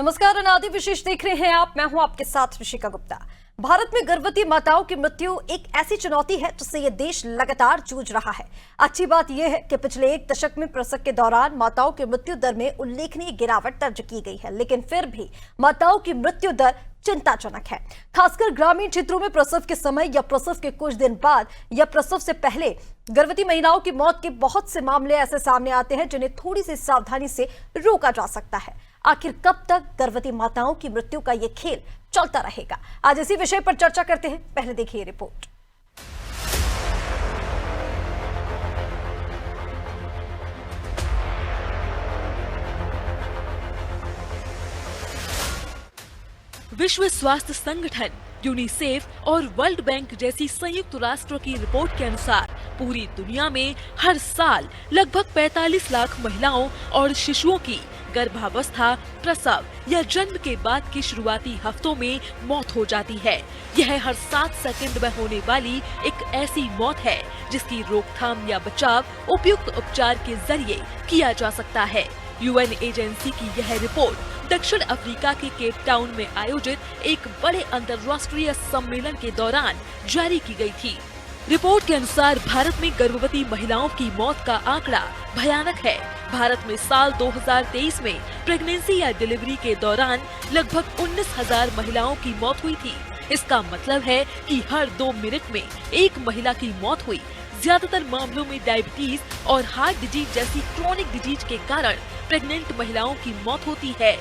नमस्कार, अनादि विशेष देख रहे हैं आप। मैं हूं आपके साथ ऋषिका गुप्ता। भारत में गर्भवती माताओं की मृत्यु एक ऐसी चुनौती है जिससे यह देश लगातार जूझ रहा है। अच्छी बात यह है कि पिछले एक दशक में प्रसव के दौरान माताओं की मृत्यु दर में उल्लेखनीय गिरावट दर्ज की गई है, लेकिन फिर भी माताओं की मृत्यु दर चिंताजनक है। खासकर ग्रामीण क्षेत्रों में प्रसव के समय या प्रसव के कुछ दिन बाद या प्रसव से पहले गर्भवती महिलाओं की मौत के बहुत से मामले ऐसे सामने आते हैं जिन्हें थोड़ी सी सावधानी से रोका जा सकता है। आखिर कब तक गर्भवती माताओं की मृत्यु का यह खेल चलता रहेगा? आज इसी विषय पर चर्चा करते हैं। पहले देखिए रिपोर्ट। विश्व स्वास्थ्य संगठन, यूनिसेफ और वर्ल्ड बैंक जैसी संयुक्त राष्ट्र की रिपोर्ट के अनुसार पूरी दुनिया में हर साल लगभग 45 लाख महिलाओं और शिशुओं की गर्भावस्था, प्रसव या जन्म के बाद के शुरुआती हफ्तों में मौत हो जाती है। यह हर 7 सेकंड में होने वाली एक ऐसी मौत है जिसकी रोकथाम या बचाव उपयुक्त उपचार के जरिए किया जा सकता है। यूएन एजेंसी की यह रिपोर्ट दक्षिण अफ्रीका के केप टाउन में आयोजित एक बड़े अंतर्राष्ट्रीय सम्मेलन के दौरान जारी की गई थी। रिपोर्ट के अनुसार भारत में गर्भवती महिलाओं की मौत का आंकड़ा भयानक है। भारत में साल 2023 में प्रेगनेंसी या डिलीवरी के दौरान लगभग 19,000 महिलाओं की मौत हुई थी। इसका मतलब है कि हर 2 मिनट में एक महिला की मौत हुई। ज्यादातर मामलों में डायबिटीज और हार्ट डिजीज जैसी क्रोनिक डिजीज के कारण प्रेग्नेंट महिलाओं की मौत होती है।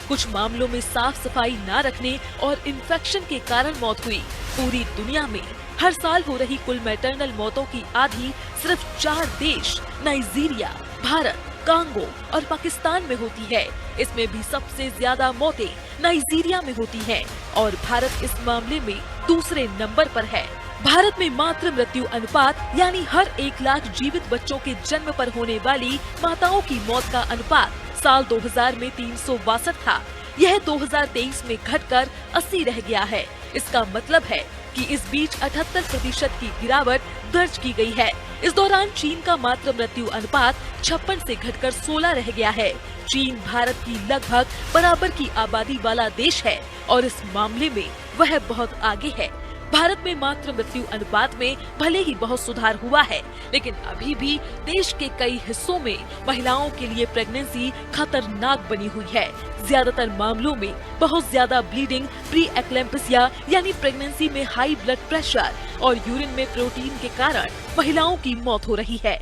कुछ मामलों में साफ सफाई न रखने और इन्फेक्शन के कारण मौत हुई। पूरी दुनिया में हर साल हो रही कुल मैटरनल मौतों की आधी सिर्फ 4 देश नाइजीरिया, भारत, कांगो और पाकिस्तान में होती है। इसमें भी सबसे ज्यादा मौतें नाइजीरिया में होती हैं और भारत इस मामले में दूसरे नंबर पर है। भारत में मातृ मृत्यु अनुपात यानी हर 1 लाख जीवित बच्चों के जन्म पर होने वाली माताओं की मौत का अनुपात साल 2000 में 362 था। यह 2023 में घटकर 80 रह गया है। इसका मतलब है कि इस बीच 78% की गिरावट दर्ज की गई है। इस दौरान चीन का मातृ मृत्यु अनुपात 56 से घटकर 16 रह गया है। चीन भारत की लगभग बराबर की आबादी वाला देश है और इस मामले में वह बहुत आगे है। भारत में मातृ मृत्यु अनुपात में भले ही बहुत सुधार हुआ है, लेकिन अभी भी देश के कई हिस्सों में महिलाओं के लिए प्रेगनेंसी खतरनाक बनी हुई है। ज्यादातर मामलों में बहुत ज्यादा ब्लीडिंग, प्री एक्लेम्पसिया यानी प्रेगनेंसी में हाई ब्लड प्रेशर और यूरिन में प्रोटीन के कारण महिलाओं की मौत हो रही है।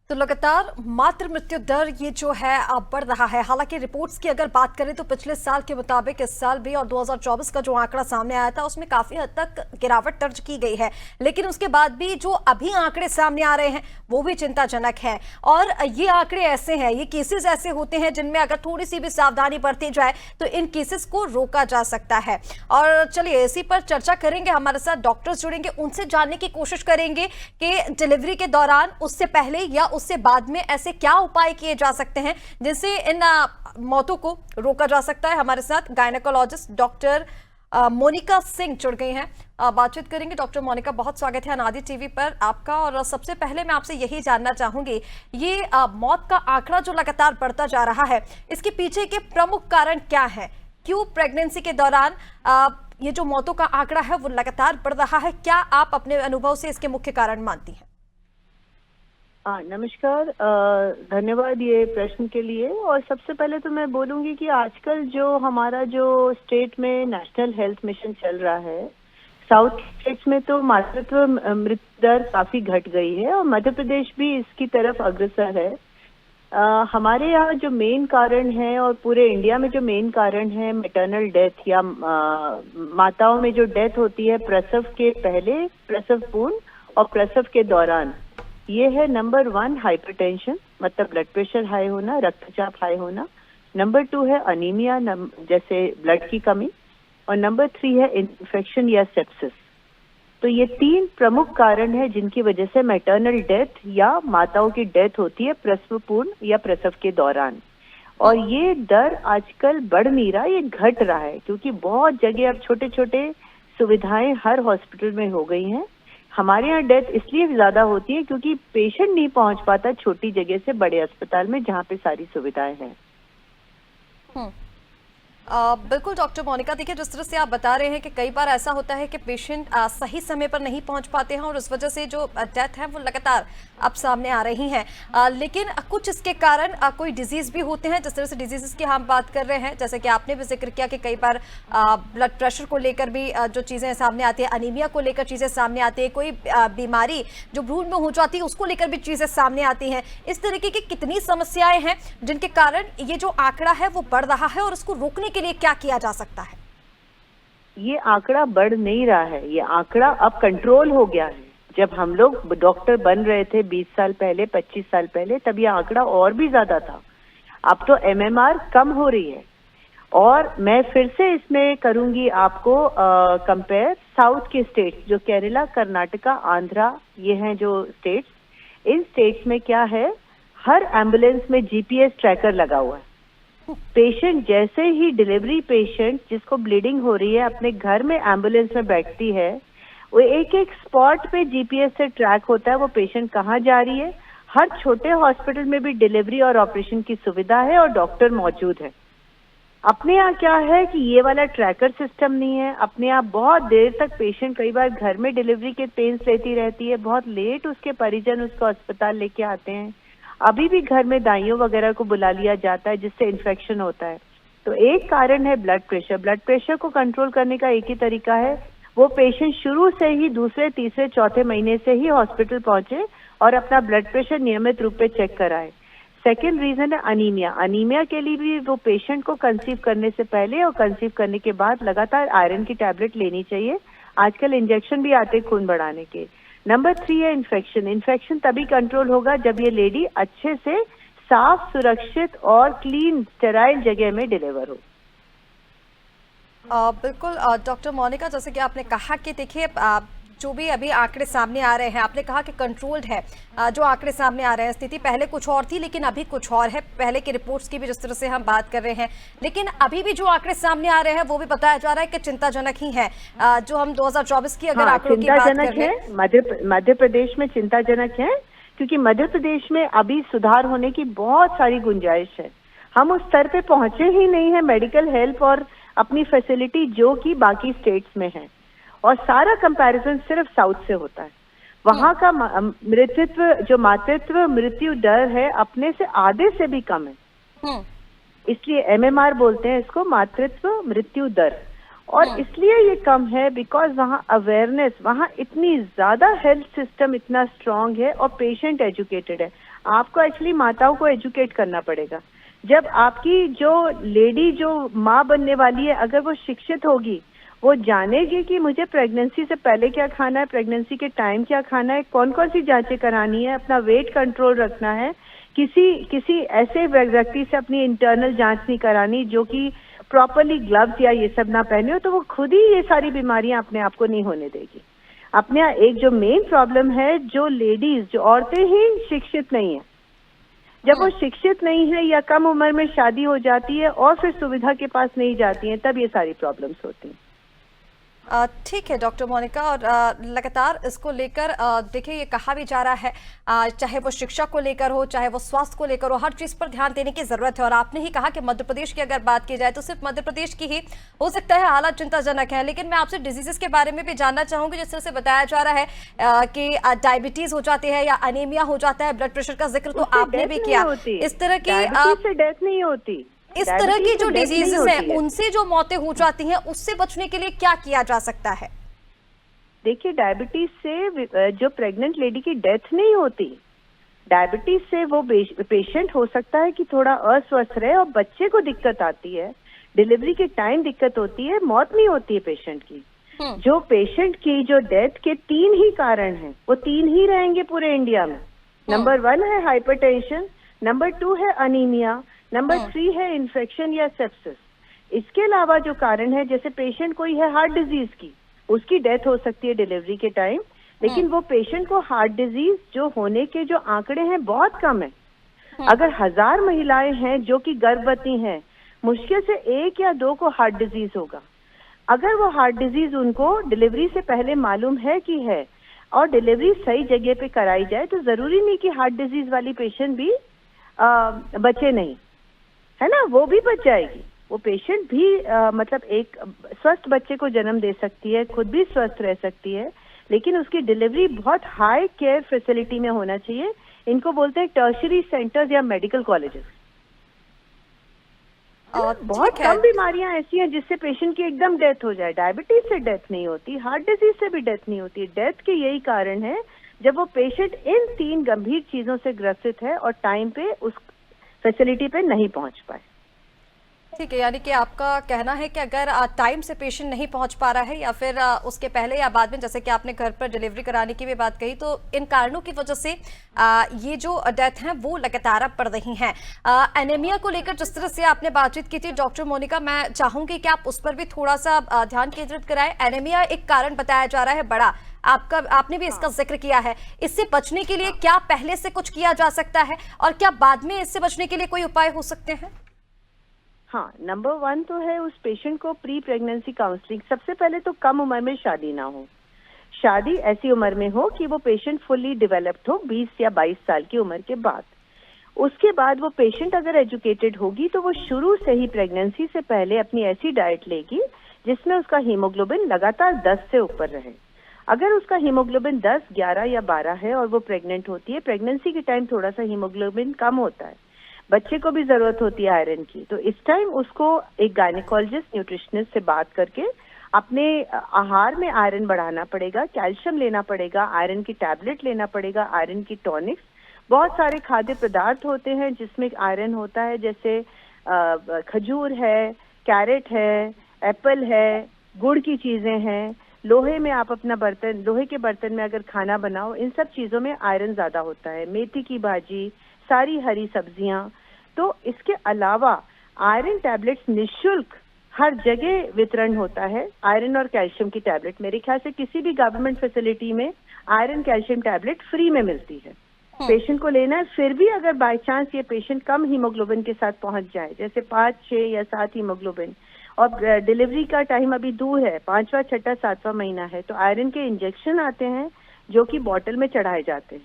तो लगातार मातृ मृत्यु दर ये जो है बढ़ रहा है। हालांकि रिपोर्ट्स की अगर बात करें तो पिछले साल के मुताबिक इस साल भी और 2024 का जो आंकड़ा सामने आया था उसमें काफी हद तक गिरावट दर्ज की गई है, लेकिन उसके बाद भी जो अभी आंकड़े सामने आ रहे हैं वो भी चिंताजनक है। और ये आंकड़े ऐसे हैं, ये केसेस ऐसे होते हैं जिनमें अगर थोड़ी सी भी सावधानी बरती जाए तो इन केसेस को रोका जा सकता है। और चलिए इसी पर चर्चा करेंगे। हमारे साथ डॉक्टर्स जुड़ेंगे, उनसे जानने की कोशिश करेंगे कि डिलीवरी के दौरान, उससे पहले या उससे बाद में ऐसे क्या उपाय किए जा सकते हैं जिनसे इन मौतों को रोका जा सकता है। हमारे साथ गायनेकोलॉजिस्ट डॉक्टर मोनिका सिंह जुड़ गई हैं। बातचीत करेंगे। डॉक्टर मोनिका, बहुत स्वागत है अनादि टीवी पर आपका। और सबसे पहले मैं आपसे यही जानना चाहूंगी, ये मौत का आंकड़ा जो लगातार बढ़ता जा रहा है, इसके पीछे के प्रमुख कारण क्या है? क्यों प्रेगनेंसी के दौरान ये जो मौतों का आंकड़ा है वो लगातार बढ़ रहा है? क्या आप अपने अनुभव से इसके मुख्य कारण मानती हैं? नमस्कार, धन्यवाद ये प्रश्न के लिए। और सबसे पहले तो मैं बोलूंगी कि आजकल जो हमारा जो स्टेट में नेशनल हेल्थ मिशन चल रहा है, साउथ स्टेट्स में तो मातृत्व मृत्यु दर काफी घट गई है और मध्य प्रदेश भी इसकी तरफ अग्रसर है। हमारे यहाँ जो मेन कारण है और पूरे इंडिया में जो मेन कारण है मैटरनल डेथ या माताओं में जो डेथ होती है प्रसव के पहले, प्रसव पूर्व और प्रसव के दौरान, ये है नंबर 1 हाइपरटेंशन, मतलब ब्लड प्रेशर हाई होना, रक्तचाप हाई होना। नंबर 2 है अनीमिया, जैसे ब्लड की कमी। और नंबर 3 है इन्फेक्शन या सेप्सिस। तो ये 3 प्रमुख कारण है जिनकी वजह से मैटरनल डेथ या माताओं की डेथ होती है प्रसव पूर्व या प्रसव के दौरान। और ये दर आजकल बढ़ नहीं रहा, ये घट रहा है, क्योंकि बहुत जगह अब छोटे छोटे सुविधाएं हर हॉस्पिटल में हो गई हैं। हमारे यहाँ डेथ इसलिए ज्यादा होती है क्योंकि पेशेंट नहीं पहुंच पाता छोटी जगह से बड़े अस्पताल में जहाँ पे सारी सुविधाएं हैं। बिल्कुल डॉक्टर मोनिका, देखिए जिस तरह से आप बता रहे हैं कि कई बार ऐसा होता है कि पेशेंट सही समय पर नहीं पहुंच पाते हैं और उस वजह से जो डेथ है वो लगातार अब सामने आ रही हैं, लेकिन कुछ इसके कारण कोई डिजीज भी होते हैं। जिस तरह से डिजीजेस की हम बात कर रहे हैं, जैसे कि आपने भी जिक्र किया कि कई बार ब्लड प्रेशर को लेकर भी जो चीज़ें सामने आती है, अनीमिया को लेकर चीज़ें सामने आती है, कोई बीमारी जो भ्रूण में हो जाती है उसको लेकर भी चीज़ें सामने आती हैं। इस तरीके की कितनी समस्याएं हैं जिनके कारण ये जो आंकड़ा है वो बढ़ रहा है और उसको रोकने के लिए क्या किया जा सकता है? ये आंकड़ा बढ़ नहीं रहा है, ये आंकड़ा अब कंट्रोल हो गया है। जब हम लोग डॉक्टर बन रहे थे 20 साल पहले, 25 साल पहले, तब ये आंकड़ा और भी ज्यादा था। अब तो एमएमआर कम हो रही है। और मैं फिर से इसमें करूंगी आपको कंपेयर साउथ के स्टेट्स, जो केरला, कर्नाटका, आंध्रा, ये हैं जो स्टेट्स। इन स्टेट्स में क्या है, हर एम्बुलेंस में जीपीएस ट्रैकर लगा हुआ है। पेशेंट जैसे ही डिलीवरी पेशेंट जिसको ब्लीडिंग हो रही है अपने घर में एम्बुलेंस में बैठती है, वो एक एक स्पॉट पे जीपीएस से ट्रैक होता है वो पेशेंट कहाँ जा रही है। हर छोटे हॉस्पिटल में भी डिलीवरी और ऑपरेशन की सुविधा है और डॉक्टर मौजूद है। अपने यहाँ क्या है कि ये वाला ट्रैकर सिस्टम नहीं है। अपने यहाँ बहुत देर तक पेशेंट कई बार घर में डिलीवरी के पेन्स लेती रहती है, बहुत लेट उसके परिजन उसको अस्पताल लेके आते हैं। अभी भी घर में दाइयों वगैरह को बुला लिया जाता है जिससे इन्फेक्शन होता है। तो एक कारण है ब्लड प्रेशर। ब्लड प्रेशर को कंट्रोल करने का एक ही तरीका है, वो पेशेंट शुरू से ही दूसरे, तीसरे, चौथे महीने से ही हॉस्पिटल पहुंचे और अपना ब्लड प्रेशर नियमित रूप से चेक कराए। सेकेंड रीजन है अनीमिया। अनीमिया के लिए भी वो पेशेंट को कंसीव करने से पहले और कंसीव करने के बाद लगातार आयरन की टैबलेट लेनी चाहिए। आजकल इंजेक्शन भी आते खून बढ़ाने के। नंबर 3 है इन्फेक्शन। इन्फेक्शन तभी कंट्रोल होगा जब ये लेडी अच्छे से साफ, सुरक्षित और क्लीन स्टेराइल जगह में डिलीवर हो। बिल्कुल डॉक्टर मोनिका, जैसे कि आपने कहा कि देखिए जो भी अभी आंकड़े सामने आ रहे हैं, आपने कहा कि कंट्रोल्ड है जो आंकड़े सामने आ रहे हैं। स्थिति पहले कुछ और थी लेकिन अभी कुछ और है। पहले की रिपोर्ट्स की भी जिस तरह से हम बात कर रहे हैं, लेकिन अभी भी जो आंकड़े सामने आ रहे हैं वो भी बताया जा रहा है कि चिंताजनक ही है। जो हम 2024 की अगर आंकड़ों की बात कर रहे हैं, मध्य प्रदेश में चिंताजनक है क्योंकि मध्य प्रदेश में अभी सुधार होने की बहुत सारी गुंजाइश है। हम उस स्तर पे पहुंचे ही नहीं है मेडिकल हेल्प और अपनी फैसिलिटी जो कि बाकी स्टेट्स में है। और सारा कंपैरिजन सिर्फ साउथ से होता है। वहां का मातृत्व मृत्यु दर है अपने से आधे से भी कम है। इसलिए एमएमआर बोलते हैं इसको, मातृत्व मृत्यु दर। और इसलिए ये कम है बिकॉज वहाँ अवेयरनेस, वहाँ इतनी ज्यादा हेल्थ सिस्टम इतना स्ट्रांग है और पेशेंट एजुकेटेड है। आपको एक्चुअली माताओं को एजुकेट करना पड़ेगा। जब आपकी जो लेडी जो माँ बनने वाली है, अगर वो शिक्षित होगी, वो जानेगी कि मुझे प्रेगनेंसी से पहले क्या खाना है, प्रेगनेंसी के टाइम क्या खाना है, कौन कौन सी जांचें करानी है, अपना वेट कंट्रोल रखना है, किसी ऐसे व्यक्ति से अपनी इंटरनल जांच नहीं करानी जो कि प्रॉपरली ग्लव्स या ये सब ना पहने हो, तो वो खुद ही ये सारी बीमारियां अपने आप को नहीं होने देगी। अपने यहाँ एक जो मेन प्रॉब्लम है, जो लेडीज, जो औरतें ही शिक्षित नहीं है। जब वो शिक्षित नहीं है या कम उम्र में शादी हो जाती है और फिर सुविधा के पास नहीं जाती है, तब ये सारी प्रॉब्लम्स होती हैं। ठीक है डॉक्टर मोनिका, और लगातार इसको लेकर देखिए ये कहा भी जा रहा है, चाहे वो शिक्षा को लेकर हो, चाहे वो स्वास्थ्य को लेकर हो, हर चीज़ पर ध्यान देने की ज़रूरत है। और आपने ही कहा कि मध्य प्रदेश की अगर बात की जाए तो सिर्फ मध्य प्रदेश की ही हो सकता है हालात चिंताजनक है। लेकिन मैं आपसे डिजीजेस के बारे में भी जानना चाहूँगी। जिस तरह से बताया जा रहा है कि डायबिटीज़ हो जाती है या अनीमिया हो जाता है, ब्लड प्रेशर का जिक्र तो आपने भी किया। इस तरह की डेथ नहीं होती। इस तरह की जो डिजीजेस हैं उनसे जो मौतें हो जाती हैं, उससे बचने के लिए क्या किया जा सकता है? देखिए, डायबिटीज से जो प्रेग्नेंट लेडी की डेथ नहीं होती, डायबिटीज से वो पेशेंट हो सकता है कि थोड़ा अस्वस्थ रहे और बच्चे को दिक्कत आती है, डिलीवरी के टाइम दिक्कत होती है, मौत नहीं होती है पेशेंट की। जो पेशेंट की जो डेथ के 3 ही कारण हैं, वो 3 ही रहेंगे पूरे इंडिया में। नंबर 1 है हाइपरटेंशन, नंबर 2 है अनीमिया, नंबर 3 है इन्फेक्शन या सेप्सिस। इसके अलावा जो कारण है, जैसे पेशेंट कोई है हार्ट डिजीज की, उसकी डेथ हो सकती है डिलीवरी के टाइम, लेकिन वो पेशेंट को हार्ट डिजीज जो होने के जो आंकड़े हैं बहुत कम है। अगर 1000 महिलाएं हैं जो कि गर्भवती हैं, मुश्किल से 1 या 2 को हार्ट डिजीज होगा। अगर वो हार्ट डिजीज उनको डिलीवरी से पहले मालूम है कि है और डिलीवरी सही जगह पे कराई जाए तो जरूरी नहीं कि हार्ट डिजीज वाली पेशेंट भी बचे नहीं, है ना, वो भी बच जाएगी। वो पेशेंट भी मतलब एक स्वस्थ बच्चे को जन्म दे सकती है, खुद भी स्वस्थ रह सकती है, लेकिन उसकी डिलीवरी बहुत हाई केयर फैसिलिटी में होना चाहिए। इनको बोलते हैं टर्शरी सेंटर्स या मेडिकल कॉलेजेस। बहुत कम बीमारियां ऐसी हैं जिससे पेशेंट की एकदम डेथ हो जाए। डायबिटीज से डेथ नहीं होती, हार्ट डिजीज से भी डेथ नहीं होती। डेथ के यही कारण है जब वो पेशेंट इन 3 गंभीर चीजों से ग्रसित है और टाइम पे उस फैसिलिटी पे नहीं पहुंच पाए। ठीक है, यानी कि आपका कहना है कि अगर टाइम से पेशेंट नहीं पहुंच पा रहा है या फिर उसके पहले या बाद में, जैसे कि आपने घर पर डिलीवरी कराने की भी बात कही, तो इन कारणों की वजह से ये जो डेथ हैं वो लगातार बढ़ रही हैं। एनीमिया को लेकर जिस तरह से आपने बातचीत की थी डॉक्टर मोनिका, मैं चाहूंगी कि आप उस पर भी थोड़ा सा ध्यान केंद्रित कराएं। एनीमिया एक कारण बताया जा रहा है बड़ा, आपने भी इसका जिक्र किया है। इससे बचने के लिए क्या पहले से कुछ किया जा सकता है और क्या बाद में इससे बचने के लिए कोई उपाय हो सकते हैं? हाँ, नंबर 1 तो है उस पेशेंट को प्री प्रेगनेंसी काउंसलिंग। सबसे पहले तो कम उम्र में शादी ना हो। शादी ऐसी उम्र में हो कि वो पेशेंट फुल्ली डेवलप्ड हो, 20 या 22 साल की उम्र के बाद। उसके बाद वो पेशेंट अगर एजुकेटेड होगी तो वो शुरू से ही प्रेगनेंसी से पहले अपनी ऐसी डाइट लेगी जिसमें उसका हीमोग्लोबिन लगातार 10 से ऊपर रहे। अगर उसका हीमोग्लोबिन 10, 11 या 12 है और वो प्रेग्नेंट होती है, प्रेगनेंसी के टाइम थोड़ा सा हीमोग्लोबिन कम होता है, बच्चे को भी जरूरत होती है आयरन की, तो इस टाइम उसको एक गायनेकोलॉजिस्ट न्यूट्रिशनिस्ट से बात करके अपने आहार में आयरन बढ़ाना पड़ेगा, कैल्शियम लेना पड़ेगा, आयरन की टैबलेट लेना पड़ेगा, आयरन की टॉनिक्स। बहुत सारे खाद्य पदार्थ होते हैं जिसमें आयरन होता है, जैसे खजूर है, कैरेट है, एप्पल है, गुड़ की चीजें हैं। लोहे में आप अपना बर्तन, लोहे के बर्तन में अगर खाना बनाओ, इन सब चीजों में आयरन ज्यादा होता है। मेथी की भाजी, सारी हरी सब्जियां। तो इसके अलावा आयरन टैबलेट्स निःशुल्क हर जगह वितरण होता है। आयरन और कैल्शियम की टैबलेट मेरे ख्याल से किसी भी गवर्नमेंट फैसिलिटी में आयरन कैल्शियम टैबलेट फ्री में मिलती है। पेशेंट को लेना है। फिर भी अगर बाय चांस ये पेशेंट कम हीमोग्लोबिन के साथ पहुंच जाए, जैसे 5, 6 या 7 हीमोग्लोबिन, और डिलीवरी का टाइम अभी दूर है, 5वां, 6वां, 7वां महीना है, तो आयरन के इंजेक्शन आते हैं जो कि बॉटल में चढ़ाए जाते हैं।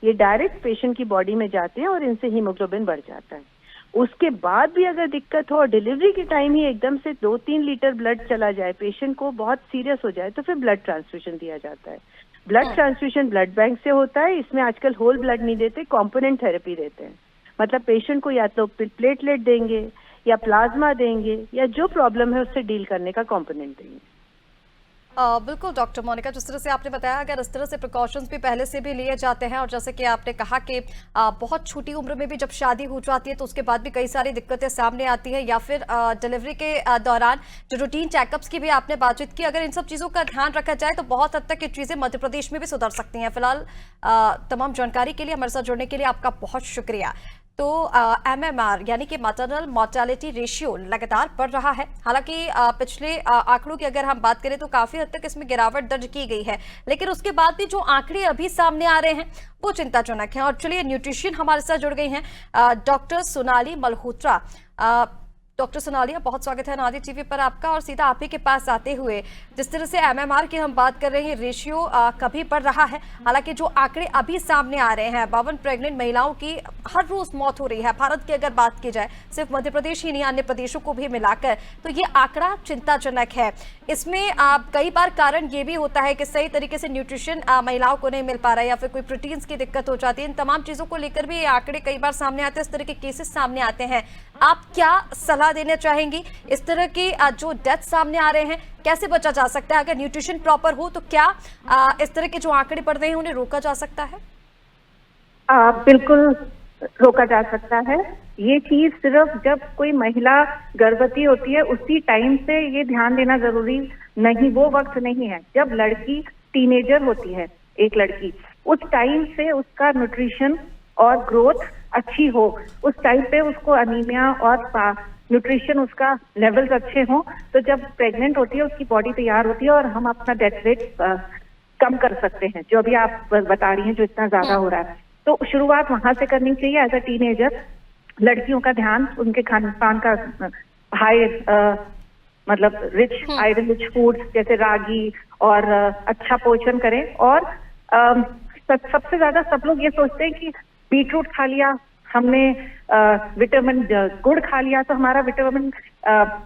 ये डायरेक्ट पेशेंट की बॉडी में जाते हैं और इनसे हीमोग्लोबिन बढ़ जाता है। उसके बाद भी अगर दिक्कत हो और डिलीवरी के टाइम ही एकदम से 2-3 लीटर ब्लड चला जाए, पेशेंट को बहुत सीरियस हो जाए, तो फिर ब्लड ट्रांसफ्यूजन दिया जाता है। ब्लड ट्रांसफ्यूजन ब्लड बैंक से होता है। इसमें आजकल होल ब्लड नहीं देते, कॉम्पोनेंट थेरेपी देते हैं। मतलब पेशेंट को या तो प्लेटलेट देंगे या प्लाज्मा देंगे या जो प्रॉब्लम है उससे डील करने का कॉम्पोनेंट देंगे। बिल्कुल डॉक्टर मोनिका, जिस तरह से आपने बताया, अगर इस तरह से प्रिकॉशंस भी पहले से भी लिए जाते हैं, और जैसे कि आपने कहा कि बहुत छोटी उम्र में भी जब शादी हो जाती है तो उसके बाद भी कई सारी दिक्कतें सामने आती हैं, या फिर डिलीवरी के दौरान जो रूटीन चेकअप्स की भी आपने बातचीत की, अगर इन सब चीज़ों का ध्यान रखा जाए तो बहुत हद तक ये चीज़ें मध्य प्रदेश में भी सुधर सकती हैं। फिलहाल तमाम जानकारी के लिए, हमारे साथ जुड़ने के लिए आपका बहुत शुक्रिया। तो MMR यानी कि मैटरनल मोर्टेलिटी रेशियो लगातार बढ़ रहा है। हालांकि पिछले आंकड़ों की अगर हम बात करें तो काफी हद तक इसमें गिरावट दर्ज की गई है, लेकिन उसके बाद भी जो आंकड़े अभी सामने आ रहे हैं वो चिंताजनक हैं। और चलिए, न्यूट्रिशन हमारे साथ जुड़ गई हैं डॉक्टर सोनाली मल्होत्रा। डॉक्टर सोनाली, बहुत स्वागत है नादी टीवी पर आपका। और सीधा आप ही के पास आते हुए, जिस तरह से MMR की हम बात कर रहे हैं, रेशियो कभी बढ़ रहा है। हालांकि जो आंकड़े अभी सामने आ रहे हैं, 52 प्रेग्नेंट महिलाओं की हर रोज मौत हो रही है। भारत की अगर बात की जाए, सिर्फ मध्य प्रदेश ही नहीं, अन्य प्रदेशों को भी मिलाकर, तो ये आंकड़ा चिंताजनक है। इसमें कई बार कारण ये भी होता है कि सही तरीके से न्यूट्रिशन महिलाओं को नहीं मिल पा रहा है, या फिर कोई प्रोटीन्स की दिक्कत हो जाती है। इन तमाम चीजों को लेकर भी ये आंकड़े कई बार सामने आते हैं, इस तरह के केसेस सामने आते हैं। आप क्या सलाह देना चाहेंगी? इस तरह की जो डेथ सामने आ रहे हैं, कैसे बचा जा सकता है? अगर न्यूट्रिशन प्रॉपर हो तो क्या इस तरह के जो आंकड़े बढ़ रहे हैं उन्हें रोका जा सकता है? बिल्कुल रोका जा सकता है। ये चीज सिर्फ जब कोई महिला गर्भवती होती है उसी टाइम से ये ध्यान देना जरूरी नहीं, वो वक्त नहीं है। जब लड़की टीनेजर होती है, एक लड़की, उस टाइम से उसका न्यूट्रिशन और ग्रोथ अच्छी हो, उस टाइम पे उसको अनीमिया और न्यूट्रिशन उसका लेवल्स अच्छे हों, तो जब प्रेग्नेंट होती है उसकी बॉडी तैयार होती है और हम अपना डेथ रेट कम कर सकते हैं, जो अभी आप बता रही हैं जो इतना ज्यादा हो रहा है। तो शुरुआत वहां से करनी चाहिए। एज अ टीनेजर लड़कियों का ध्यान, उनके खान पान का हाई मतलब रिच आयरन रिच फूड्स जैसे रागी और अच्छा पोषण करें। और सबसे ज्यादा सब लोग ये सोचते हैं कि बीटरूट खा लिया हमने, विटामिन गुड़ खा लिया तो हमारा विटामिन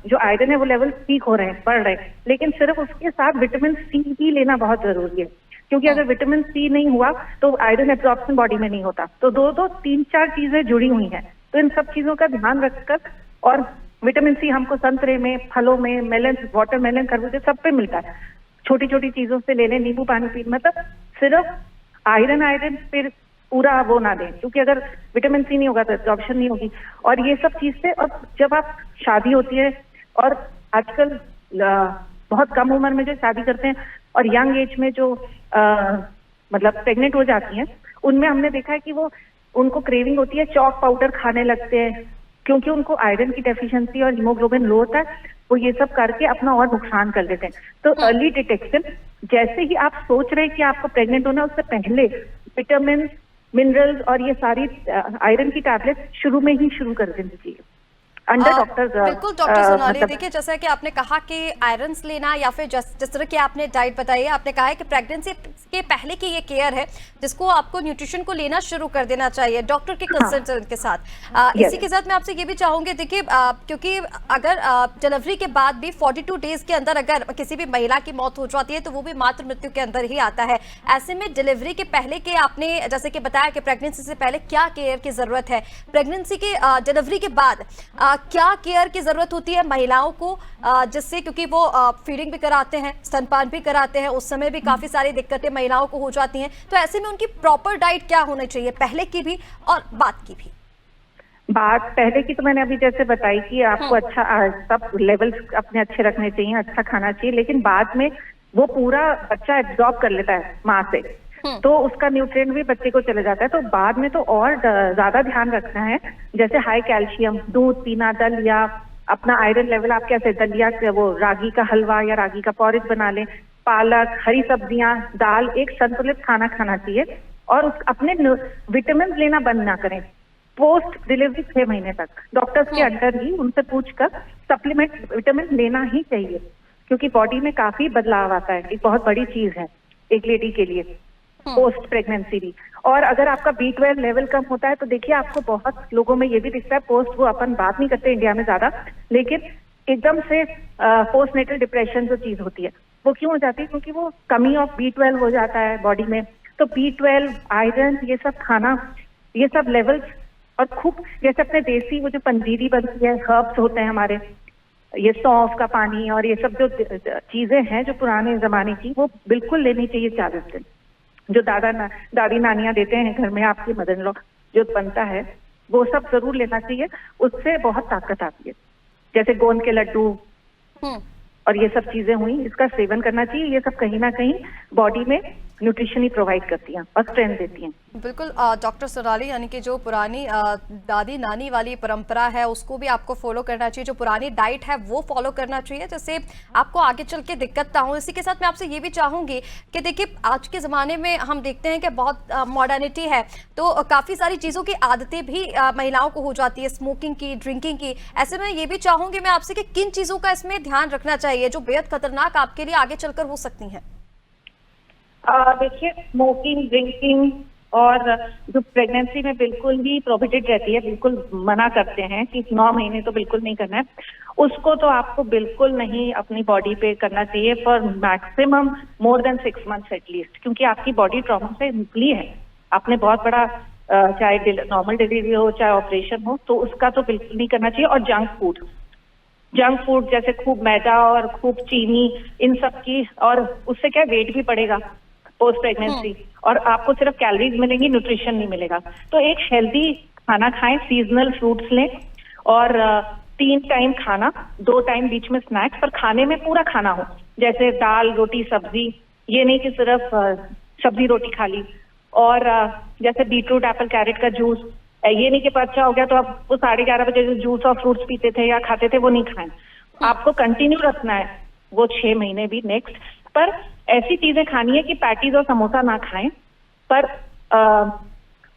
जो आयरन है वो लेवल ठीक हो रहे हैं, बढ़ रहे हैं, लेकिन सिर्फ उसके साथ विटामिन सी भी लेना बहुत जरूरी है, क्योंकि अगर विटामिन सी नहीं हुआ तो आयरन एब्जॉर्प्शन बॉडी में नहीं होता। तो दो 3-4 चीजें जुड़ी हुई हैं, तो इन सब चीजों का ध्यान रखकर, और विटामिन सी हमको संतरे में, फलों में, मेलन, वाटरमेलन, खरबूजे सब पे मिलता है। छोटी छोटी चीजों से ले लें, नींबू पानी पी, मतलब सिर्फ आयरन फिर पूरा वो ना दें, क्योंकि अगर विटामिन सी नहीं होगा तो एब्जॉर्प्शन नहीं होगी। और ये सब चीज से, और जब आप शादी होती है, और आजकल बहुत कम उम्र में जो शादी करते हैं और यंग एज में जो मतलब प्रेग्नेंट हो जाती हैं, उनमें हमने देखा है कि वो उनको क्रेविंग होती है, चॉक पाउडर खाने लगते हैं, क्योंकि उनको आयरन की डेफिशिएंसी और हीमोग्लोबिन लो होता है। वो ये सब करके अपना और नुकसान कर लेते हैं। तो अर्ली डिटेक्शन, जैसे ही आप सोच रहे हैं कि आपको प्रेग्नेंट होना, उससे पहले विटामिन, मिनरल्स और ये सारी आयरन की टैबलेट शुरू में ही शुरू कर देनी चाहिए अंडर डॉक्टर। बिल्कुल डॉक्टर सोनाली, देखिए जैसा कि आपने कहा कि आयरन्स लेना, या फिर जिस तरह की आपने डाइट बताई है, आपने कहा है कि प्रेगनेंसी के पहले की ये केयर है जिसको आपको न्यूट्रिशन को लेना शुरू कर देना चाहिए डॉक्टर के कंसल्टेंट के साथ। इसी के साथ मैं आपसे ये भी चाहूंगी, देखिए क्योंकि अगर डिलीवरी के बाद भी 42 डेज के अंदर अगर किसी भी महिला की मौत हो जाती है तो वो भी मातृ मृत्यु के अंदर ही आता है। ऐसे में डिलीवरी के पहले के आपने जैसे कि बताया कि प्रेगनेंसी से पहले क्या केयर की जरूरत है, प्रेगनेंसी के डिलीवरी के बाद क्या केयर की जरूरत होती है महिलाओं को, जिससे क्योंकि वो फीडिंग भी कराते हैं, स्तनपान भी कराते हैं, उस समय भी काफी सारी दिक्कतें महिलाओं को हो जाती हैं, तो ऐसे में उनकी प्रॉपर डाइट क्या होनी चाहिए, पहले की भी और बाद की भी? बात पहले की तो मैंने अभी जैसे बताई कि आपको अच्छा सब लेवल्स अपने अच्छे रखने चाहिए, अच्छा खाना चाहिए, लेकिन बाद में वो पूरा बच्चा एब्जॉर्ब कर लेता है माँ से, तो उसका न्यूट्रिएंट भी बच्चे को चले जाता है। तो बाद में तो और ज्यादा ध्यान रखना है, जैसे हाई कैल्शियम दूध पीना, दलिया, अपना आयरन लेवल आप कैसे दलिया, वो रागी का हलवा या रागी का पॉरेज बना लें, पालक, हरी सब्जियां, दाल, एक संतुलित खाना खाना चाहिए। और अपने विटामिन लेना बंद ना करें पोस्ट डिलीवरी 6 महीने तक, डॉक्टर्स के अंडर ही उनसे पूछकर सप्लीमेंट विटामिन लेना ही चाहिए, क्योंकि बॉडी में काफी बदलाव आता है। एक बहुत बड़ी चीज है एक लेडी के लिए पोस्ट प्रेगनेंसी भी। और अगर आपका B12 लेवल कम होता है तो देखिए आपको बहुत लोगों में ये भी दिखता है, पोस्ट वो अपन बात नहीं करते इंडिया में ज्यादा, लेकिन एकदम से पोस्ट नेटल डिप्रेशन जो चीज होती है वो क्यों हो जाती है, क्योंकि वो कमी ऑफ B12 हो जाता है बॉडी में। तो B12, आयरन, ये सब खाना, ये सब लेवल्स, और खूब जैसे अपने देसी वो जो पंजीरी बनती है, हर्ब्स होते हैं हमारे, ये सौंफ का पानी और ये सब जो चीजें हैं जो पुराने जमाने की, वो बिल्कुल लेनी चाहिए 40 दिन। जो दादी नानियां देते हैं घर में, आपकी मदर इन लॉ जो बनता है, वो सब जरूर लेना चाहिए, उससे बहुत ताकत आती है। जैसे गोंद के लड्डू और ये सब चीजें हुई, इसका सेवन करना चाहिए। ये सब कहीं ना कहीं बॉडी में न्यूट्रिशन ही प्रोवाइड करती हैं और स्ट्रेंथ देती हैं। बिल्कुल डॉक्टर सोनाली, यानी कि जो पुरानी दादी नानी वाली परंपरा है उसको भी आपको फॉलो करना चाहिए, जो पुरानी डाइट है वो फॉलो करना चाहिए, जिससे आपको आगे चल के दिक्कत ना हो। इसी के साथ मैं आपसे ये भी चाहूंगी कि देखिए आज के ज़माने में हम देखते हैं कि बहुत मॉडर्निटी है, तो काफ़ी सारी चीज़ों की आदतें भी महिलाओं को हो जाती है, स्मोकिंग की, ड्रिंकिंग की। ऐसे में ये भी चाहूंगी मैं आपसे कि किन चीज़ों का इसमें ध्यान रखना चाहिए जो बेहद खतरनाक आपके लिए आगे चलकर हो सकती हैं? देखिए स्मोकिंग, ड्रिंकिंग और जो प्रेगनेंसी में बिल्कुल ही प्रोहिबिटेड रहती है, बिल्कुल मना करते हैं कि 9 महीने तो बिल्कुल नहीं करना है, उसको तो आपको बिल्कुल नहीं अपनी बॉडी पे करना चाहिए for maximum more than 6 months at least, क्योंकि आपकी बॉडी ट्रॉमा से निकली है। आपने बहुत बड़ा चाहे नॉर्मल डिलीवरी हो चाहे ऑपरेशन हो, तो उसका तो बिल्कुल नहीं करना चाहिए। और जंक फूड जैसे खूब मैदा और खूब चीनी, इन सब की, और उससे क्या वेट भी बढ़ेगा पोस्ट प्रेगनेंसी, और आपको सिर्फ कैलोरीज मिलेंगी, न्यूट्रिशन नहीं मिलेगा। तो एक हेल्दी खाना खाएं, सीजनल फ्रूट्स लें, और 3 टाइम खाना, 2 टाइम बीच में स्नैक्स, पर खाने में पूरा खाना हो, जैसे दाल, रोटी, सब्जी, ये नहीं कि सिर्फ सब्जी रोटी खा ली। और जैसे बीटरूट, एप्पल, कैरेट का जूस, ये नहीं कि अच्छा हो गया तो आप वो 11:30 बजे जो जूस और फ्रूट्स पीते थे या खाते थे वो नहीं खाएं। आपको कंटिन्यू रखना है वो 6 महीने भी नेक्स्ट। पर ऐसी चीजें खानी है कि पैटीज और समोसा ना खाएं, पर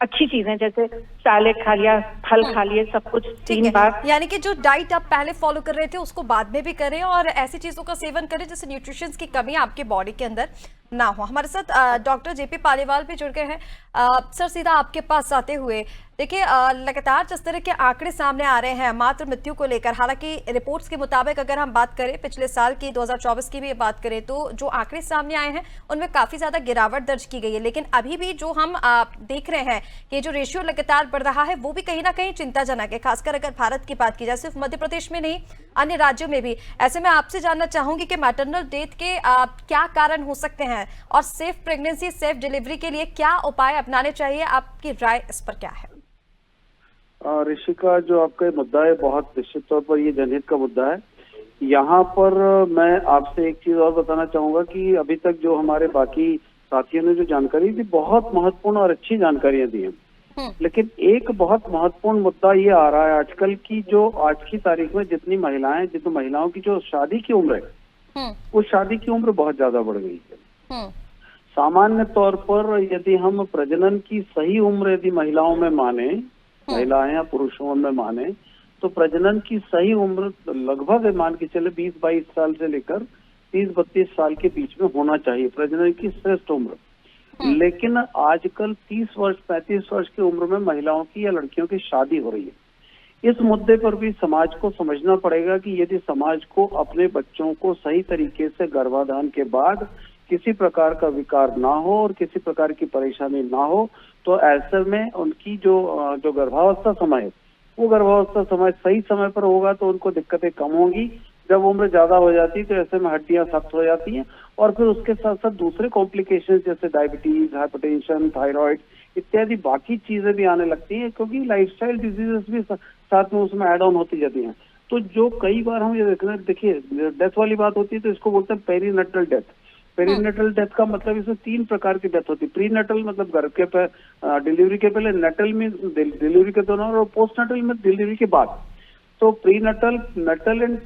अच्छी चीजें जैसे सैलेड खा लिया, फल खा लिए, सब कुछ ठीक 3 बार। है, यानी कि जो डाइट आप पहले फॉलो कर रहे थे उसको बाद में भी करें और ऐसी चीजों का सेवन करें जिससे न्यूट्रिशंस की कमी आपके बॉडी के अंदर ना हो। हमारे साथ डॉक्टर जेपी पालीवाल भी जुड़ गए हैं। सर, सीधा आपके पास आते हुए देखिए, लगातार जिस तरह के आंकड़े सामने आ रहे हैं मातृ मृत्यु को लेकर, हालांकि रिपोर्ट्स के मुताबिक अगर हम बात करें पिछले साल की 2024 की भी बात करें तो जो आंकड़े सामने आए हैं उनमें काफी ज्यादा गिरावट दर्ज की गई है, लेकिन अभी भी जो हम देख रहे हैं कि जो रेशियो लगातार बढ़ रहा है वो भी कहीं ना कहीं चिंताजनक है, खासकर अगर भारत की बात की जाए, सिर्फ मध्य प्रदेश में नहीं अन्य राज्यों में भी। ऐसे में आपसे जानना चाहूंगी कि मैटरनल डेथ के क्या कारण हो सकते हैं और सेफ प्रेगनेंसी, सेफ डिलीवरी के लिए क्या उपाय अपनाने चाहिए, आपकी राय इस पर क्या है? ऋषिका, जो आपका मुद्दा है बहुत निश्चित तौर पर ये जनहित का मुद्दा है। यहाँ पर मैं आपसे एक चीज और बताना चाहूंगा कि अभी तक जो हमारे बाकी साथियों ने जो जानकारी दी, बहुत महत्वपूर्ण और अच्छी जानकारियां दी हैं, लेकिन एक बहुत महत्वपूर्ण मुद्दा ये आ रहा है आजकल की, जो आज की तारीख में जितनी महिलाओं की जो शादी की उम्र है वो शादी की उम्र बहुत ज्यादा बढ़ गई है। सामान्य तौर पर यदि हम प्रजनन की सही उम्र यदि महिलाओं में माने, महिलाएं या पुरुषों में माने, तो प्रजनन की सही उम्र लगभग मान के चले 20-22 साल से लेकर 30-32 साल के बीच में होना चाहिए, प्रजनन की श्रेष्ठ उम्र। लेकिन आजकल 30 वर्ष 35 वर्ष की उम्र में महिलाओं की या लड़कियों की शादी हो रही है। इस मुद्दे पर भी समाज को समझना पड़ेगा कि यदि समाज को अपने बच्चों को सही तरीके से गर्भाधान के बाद किसी प्रकार का विकार ना हो और किसी प्रकार की परेशानी ना हो, तो ऐसे में उनकी जो गर्भावस्था समय है वो गर्भावस्था समय सही समय पर होगा तो उनको दिक्कतें कम होंगी। जब उम्र ज्यादा हो जाती है तो ऐसे में हड्डियां सख्त हो जाती हैं और फिर उसके साथ साथ दूसरे कॉम्प्लिकेशन जैसे डायबिटीज, हाइपरटेंशन, थायराइड इत्यादि बाकी चीजें भी आने लगती हैं, क्योंकि लाइफस्टाइल डिजीजेस भी साथ में उसमें एड ऑन होती जाती हैं। तो जो कई बार हम ये देखिए डेथ वाली बात होती है तो इसको बोलते हैं पेरीनेटल डेथ। पेरीनेटल डेथ का मतलब इसमें 3 प्रकार की डेथ होती है। प्री नेटल मतलब घर के डिलीवरी के पहले, नेटल में डिलीवरी के दौरान और पोस्ट नेटल में डिलीवरी के बाद। तो prenatal, natal and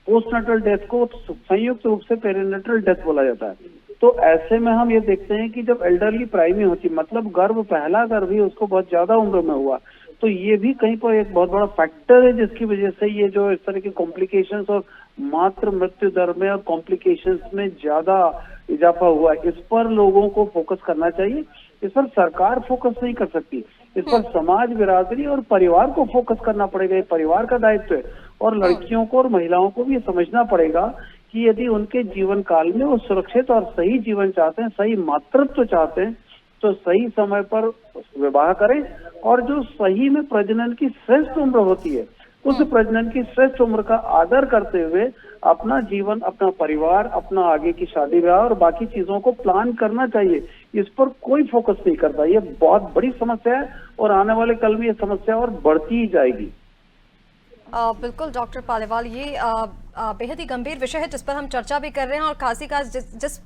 postnatal death को संयुक्त रूप से पेरीनेटल डेथ बोला जाता है। तो ऐसे में हम ये देखते हैं कि जब एल्डरली प्राइमी होती है, मतलब पहला गर्भ ही उसको बहुत ज्यादा उम्र में हुआ, तो ये भी कहीं पर एक बहुत बड़ा फैक्टर है जिसकी वजह से ये जो इस तरह के कॉम्प्लिकेशंस और मातृ मृत्यु दर में और कॉम्प्लिकेशंस में ज्यादा इजाफा हुआ है। इस पर लोगों को फोकस करना चाहिए। इस पर सरकार फोकस नहीं कर सकती, इस पर समाज, बिरादरी और परिवार को फोकस करना पड़ेगा। ये परिवार का दायित्व है और लड़कियों को और महिलाओं को भी ये समझना पड़ेगा कि यदि उनके जीवन काल में वो सुरक्षित और सही जीवन चाहते हैं, सही मातृत्व चाहते हैं, तो सही समय पर विवाह करें और जो सही में प्रजनन की श्रेष्ठ उम्र होती है उस प्रजनन की श्रेष्ठ उम्र का आदर करते हुए अपना जीवन, अपना परिवार, अपना आगे की शादी ब्याह और बाकी चीजों को प्लान करना चाहिए। इस पर कोई फोकस नहीं करता। ये बहुत बड़ी समस्या है और आने वाले कल में ये समस्या और बढ़ती ही जाएगी। बिल्कुल डॉक्टर पालीवाल, ये बेहद ही गंभीर विषय है जिस पर हम चर्चा भी कर रहे हैं और खासी का जिस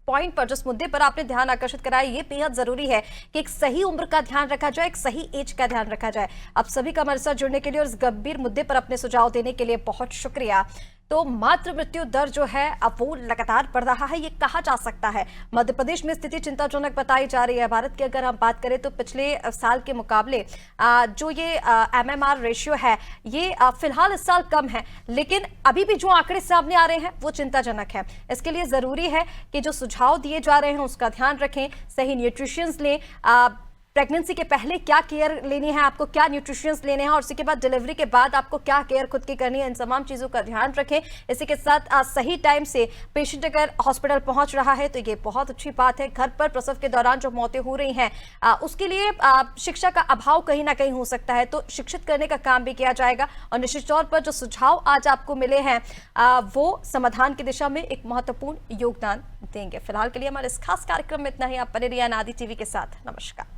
पॉइंट पर, जिस मुद्दे पर आपने ध्यान आकर्षित कराया, ये बेहद जरूरी है कि एक सही उम्र का ध्यान रखा जाए, एक सही एज का ध्यान रखा जाए। आप सभी का हमारे साथ जुड़ने के लिए और इस गंभीर मुद्दे पर अपने सुझाव देने के लिए बहुत शुक्रिया। तो मातृ मृत्यु दर जो है अब वो लगातार बढ़ रहा है, ये कहा जा सकता है। मध्य प्रदेश में स्थिति चिंताजनक बताई जा रही है। भारत की अगर हम बात करें तो पिछले साल के मुकाबले जो ये MMR रेशियो है ये फिलहाल इस साल कम है, लेकिन अभी भी जो आंकड़े सामने आ रहे हैं वो चिंताजनक है। इसके लिए जरूरी है कि जो सुझाव दिए जा रहे हैं उसका ध्यान रखें, सही न्यूट्रिशंस लें, प्रेगनेंसी के पहले क्या केयर लेनी है, आपको क्या न्यूट्रिशंस लेने हैं और उसी के बाद डिलीवरी के बाद आपको क्या केयर खुद की करनी है, इन तमाम चीज़ों का ध्यान रखें। इसी के साथ सही टाइम से पेशेंट अगर हॉस्पिटल पहुंच रहा है तो ये बहुत अच्छी बात है। घर पर प्रसव के दौरान जो मौतें हो रही हैं उसके लिए शिक्षा का अभाव कहीं ना कहीं हो सकता है, तो शिक्षित करने का काम भी किया जाएगा और निश्चित तौर पर जो सुझाव आज आपको मिले हैं वो समाधान की दिशा में एक महत्वपूर्ण योगदान देंगे। फिलहाल के लिए हमारे इस खास कार्यक्रम में इतना ही। आप बने रहिए आदि टीवी के साथ। नमस्कार।